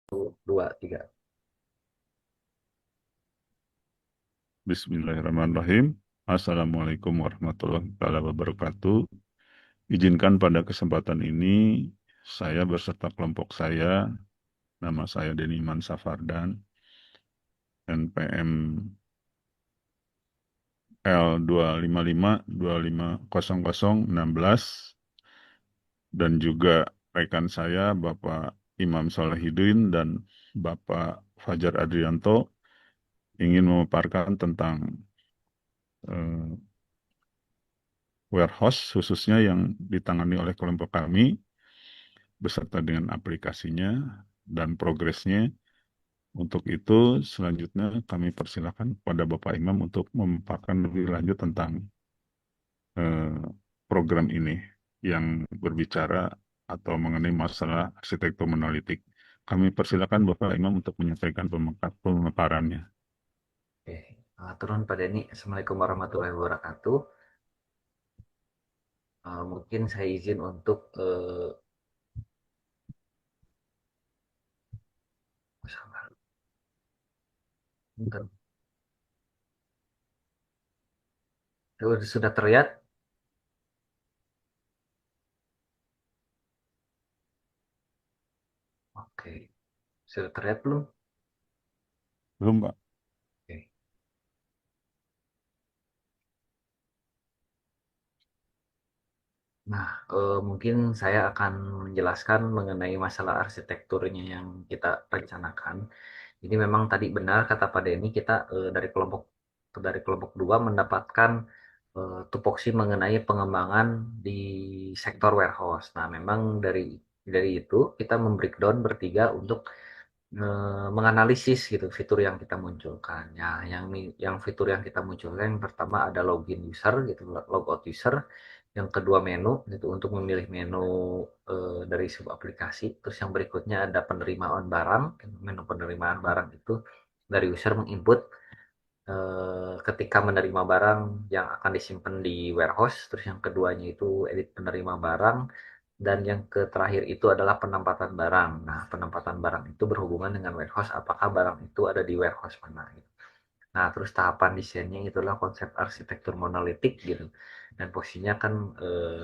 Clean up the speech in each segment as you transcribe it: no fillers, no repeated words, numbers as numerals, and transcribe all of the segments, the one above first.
Dua, tiga. Bismillahirrahmanirrahim. Assalamualaikum warahmatullahi wabarakatuh. Izinkan pada kesempatan ini saya beserta kelompok saya, nama saya Denny Iman Safardan, NPM L255250016, dan juga rekan saya Bapak Imam Salehudin dan Bapak Fajar Adrianto ingin memaparkan tentang eh, warehouse khususnya yang ditangani oleh kelompok kami beserta dengan aplikasinya dan progresnya. Untuk itu, selanjutnya kami persilakan kepada Bapak Imam untuk memaparkan lebih lanjut tentang eh, program ini yang berbicara atau mengenai masalah arsitektur monolitik. Kami persilakan Bapak Imam untuk menyampaikan pemaparannya. Oke. Turun Pak Denny. Assalamualaikum warahmatullahi wabarakatuh. Mungkin saya izin untuk sabar. Bentar. Sudah terlihat? Oke. Sudah terlihat belum? Belum, Pak? Oke. Nah, mungkin saya akan menjelaskan mengenai masalah arsitekturnya yang kita rencanakan. Jadi memang tadi benar kata Pak Denny, kita dari kelompok 2 mendapatkan tupoksi mengenai pengembangan di sektor warehouse. Nah, memang dari itu kita membreakdown bertiga untuk menganalisis gitu fitur yang kita munculkan. Ya, yang fitur yang kita munculkan yang pertama ada login user gitu, logout user. Yang kedua menu gitu untuk memilih menu dari sebuah aplikasi. Terus yang berikutnya ada penerimaan barang. Menu penerimaan barang itu dari user menginput ketika menerima barang yang akan disimpan di warehouse. Terus yang keduanya itu edit penerima barang. Dan yang terakhir itu adalah penempatan barang. Nah, penempatan barang itu berhubungan dengan warehouse, apakah barang itu ada di warehouse mana. Gitu. Nah, terus tahapan desainnya itulah konsep arsitektur monolitik gitu. Dan posisinya kan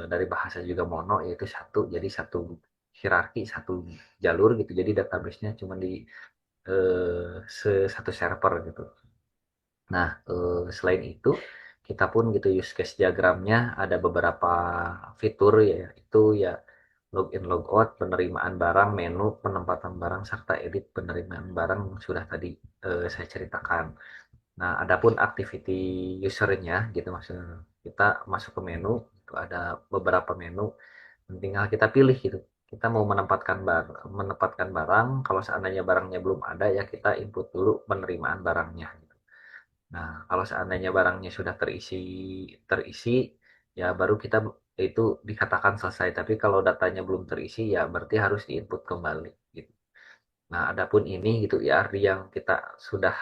dari bahasa juga mono, yaitu satu, jadi satu hierarki, satu jalur gitu. Jadi database-nya cuma di satu server gitu. Nah, selain itu, kita pun gitu use case diagramnya ada beberapa fitur ya, itu ya login logout, penerimaan barang, menu, penempatan barang, serta edit penerimaan barang yang sudah tadi saya ceritakan. Nah, adapun activity usernya gitu maksudnya kita masuk ke menu, itu ada beberapa menu, tinggal kita pilih gitu. Kita mau menempatkan barang, kalau seandainya barangnya belum ada ya kita input dulu penerimaan barangnya. Nah, kalau seandainya barangnya sudah terisi terisi ya baru kita itu dikatakan selesai. Tapi kalau datanya belum terisi ya berarti harus diinput kembali gitu. Nah, adapun ini gitu ya arti yang kita sudah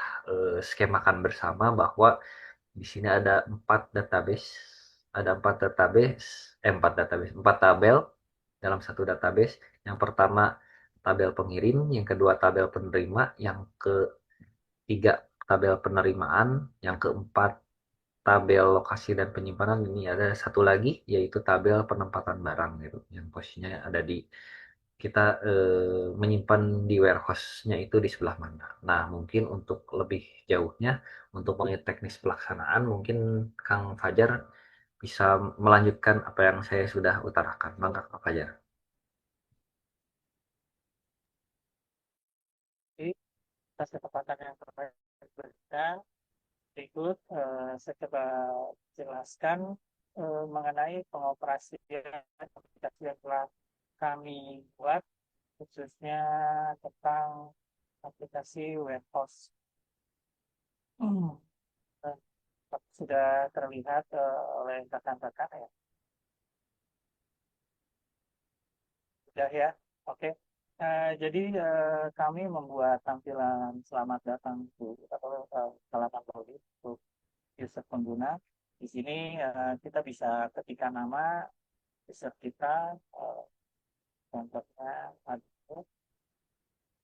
skemakan bersama bahwa di sini empat tabel dalam satu database. Yang pertama tabel pengirim, yang kedua tabel penerima, yang ketiga tabel penerimaan, yang keempat tabel lokasi dan penyimpanan. Ini ada satu lagi yaitu tabel penempatan barang gitu yang posisinya ada di kita menyimpan di warehouse-nya itu di sebelah mana. Nah, mungkin untuk lebih jauhnya untuk mengenai teknis pelaksanaan mungkin Kang Fajar bisa melanjutkan apa yang saya sudah utarakan. Bangga Kang Fajar. Jadi, atas kesempatan yang terberikan, berikut saya coba jelaskan mengenai pengoperasian aplikasi yang telah kami buat, khususnya tentang aplikasi warehouse. Hmm. Eh, Sudah terlihat oleh rekan-rekan ya. Sudah ya, oke. Jadi kami membuat tampilan selamat datang atau halaman login untuk user pengguna. Di sini kita bisa ketikkan nama user kita, contohnya Adu,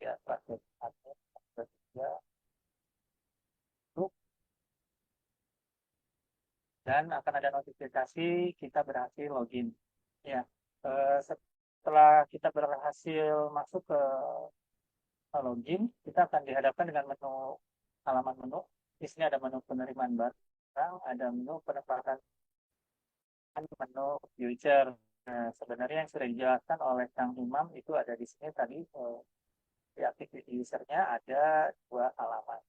ya terakhir admin ketiga dan akan ada notifikasi kita berhasil login. Ya, setelah kita berhasil masuk ke login, kita akan dihadapkan dengan menu halaman menu. Di sini ada menu penerimaan barang, ada menu penempatan, menu future. Nah, sebenarnya yang sudah dijelaskan oleh Kang Imam itu ada di sini tadi. Di activity usernya ada dua halaman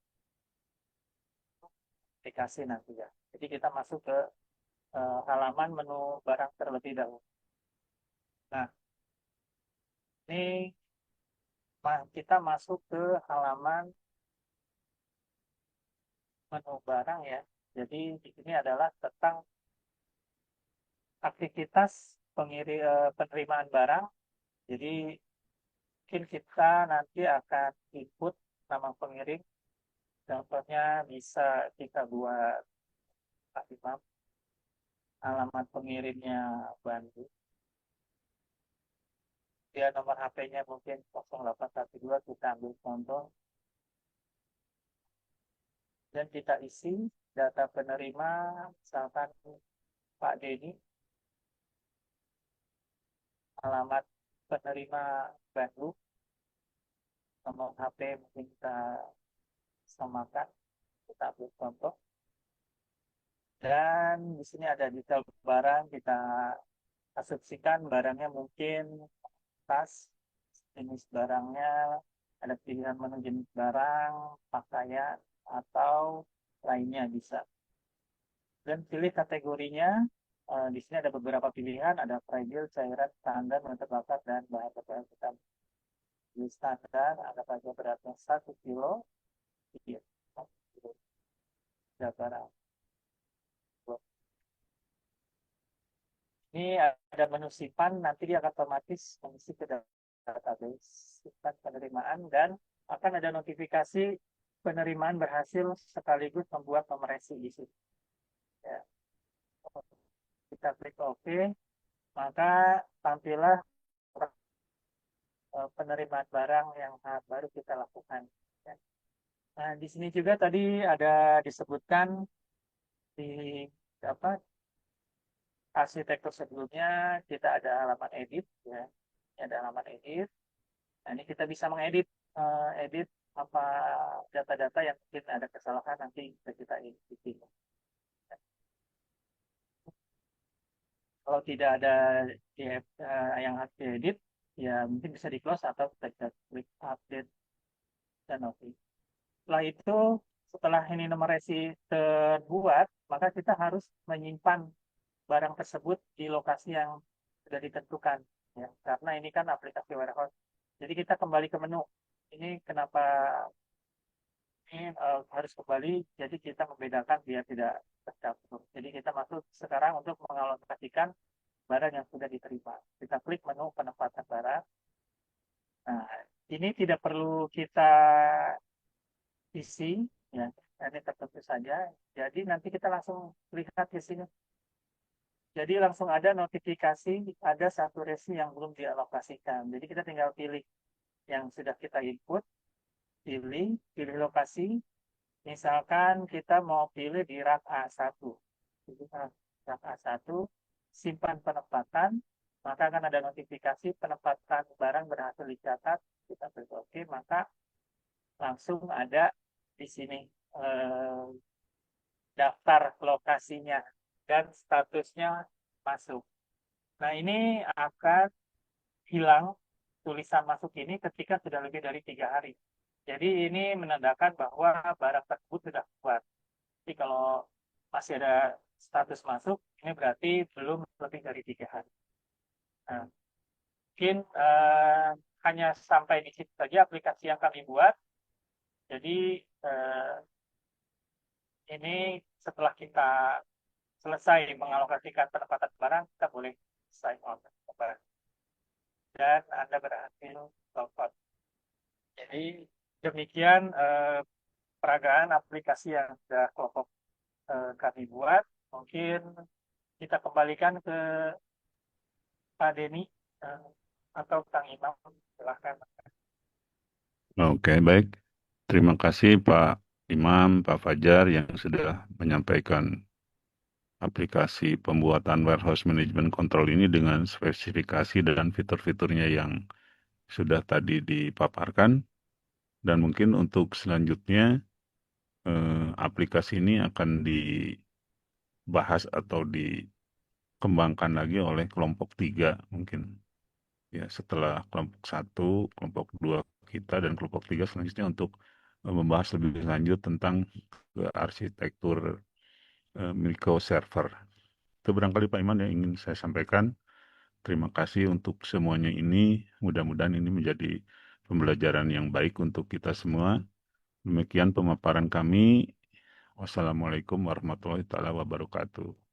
aplikasi nanti ya. Jadi kita masuk ke halaman menu barang terlebih dahulu. Nah, ini kita masuk ke halaman menu barang ya. Jadi di sini adalah tentang aktivitas penerimaan barang. Jadi mungkin kita nanti akan input nama pengirim. Contohnya bisa kita buat Pak Imam, alamat pengirimnya Bandung. Dia nomor HP-nya mungkin 0812, kita ambil contoh. Dan kita isi data penerima, misalkan Pak Denny, alamat penerima Bandung, nomor HP mungkin kita samakan, kita ambil contoh. Dan di sini ada detail barang, kita asumsikan barangnya mungkin tas, jenis barangnya, ada pilihan menu jenis barang, pakaian, atau lainnya bisa. Dan pilih kategorinya, di sini ada beberapa pilihan, ada fragile, cairan, standar, terbakar, dan bahan bakar kita. Di standar, ada saja beratnya 1 kilo, iya, 1 kilo, barang. Ini ada menu simpan, nanti dia akan otomatis mengisi ke database simpan penerimaan dan akan ada notifikasi penerimaan berhasil sekaligus membuat nomor resi di situ. Ya. Kita klik OK, maka tampillah penerimaan barang yang baru kita lakukan. Ya. Nah, di sini juga tadi ada disebutkan di apa arsitektur sebelumnya kita ada halaman edit ya. Ini ada halaman edit. Nah, ini kita bisa mengedit edit apa data-data yang mungkin ada kesalahan nanti bisa kita edit. Kalau tidak ada yang harus diedit, ya mungkin bisa di close atau kita klik update dan oke. Setelah itu, setelah ini nomor resi terbuat, maka kita harus menyimpan barang tersebut di lokasi yang sudah ditentukan. Ya, karena ini kan aplikasi warehouse. Jadi kita kembali ke menu. Ini kenapa ini harus kembali, jadi kita membedakan biar tidak tercampur. Jadi kita masuk sekarang untuk mengalokasikan barang yang sudah diterima. Kita klik menu penempatan barang. Nah, ini tidak perlu kita isi, ya, ini tertentu saja. Jadi nanti kita langsung lihat di sini. Jadi langsung ada notifikasi ada satu resi yang belum dialokasikan. Jadi kita tinggal pilih yang sudah kita input, pilih lokasi. Misalkan kita mau pilih di rak A1. Jadi rak A1, simpan penempatan, maka akan ada notifikasi penempatan barang berhasil dicatat. Kita klik OK, maka langsung ada di sini daftar lokasinya dan statusnya masuk. Nah, ini akan hilang tulisan masuk ini ketika sudah lebih dari 3 hari. Jadi ini menandakan bahwa barang tersebut sudah keluar. Jadi kalau masih ada status masuk, ini berarti belum lebih dari 3 hari. Nah, mungkin hanya sampai di situ saja aplikasi yang kami buat. Jadi ini setelah kita selesai mengalokasikan penempatan barang, kita boleh sign on dan Anda berhasil login. Jadi demikian peragaan aplikasi yang sudah kelompok kami buat. Mungkin kita kembalikan ke Pak Denny atau Kang Imam, silahkan. Oke, baik. Terima kasih Pak Imam, Pak Fajar yang sudah menyampaikan aplikasi pembuatan warehouse management control ini dengan spesifikasi dan fitur-fiturnya yang sudah tadi dipaparkan. Dan mungkin untuk selanjutnya aplikasi ini akan dibahas atau dikembangkan lagi oleh kelompok 3 mungkin. Ya, setelah kelompok 1, kelompok 2 kita dan kelompok 3 selanjutnya untuk membahas lebih lanjut tentang arsitektur microserver. Itu barangkali Pak Iman yang ingin saya sampaikan. Terima kasih untuk semuanya ini. Mudah-mudahan ini menjadi pembelajaran yang baik untuk kita semua. Demikian pemaparan kami. Wassalamualaikum warahmatullahi taala wabarakatuh.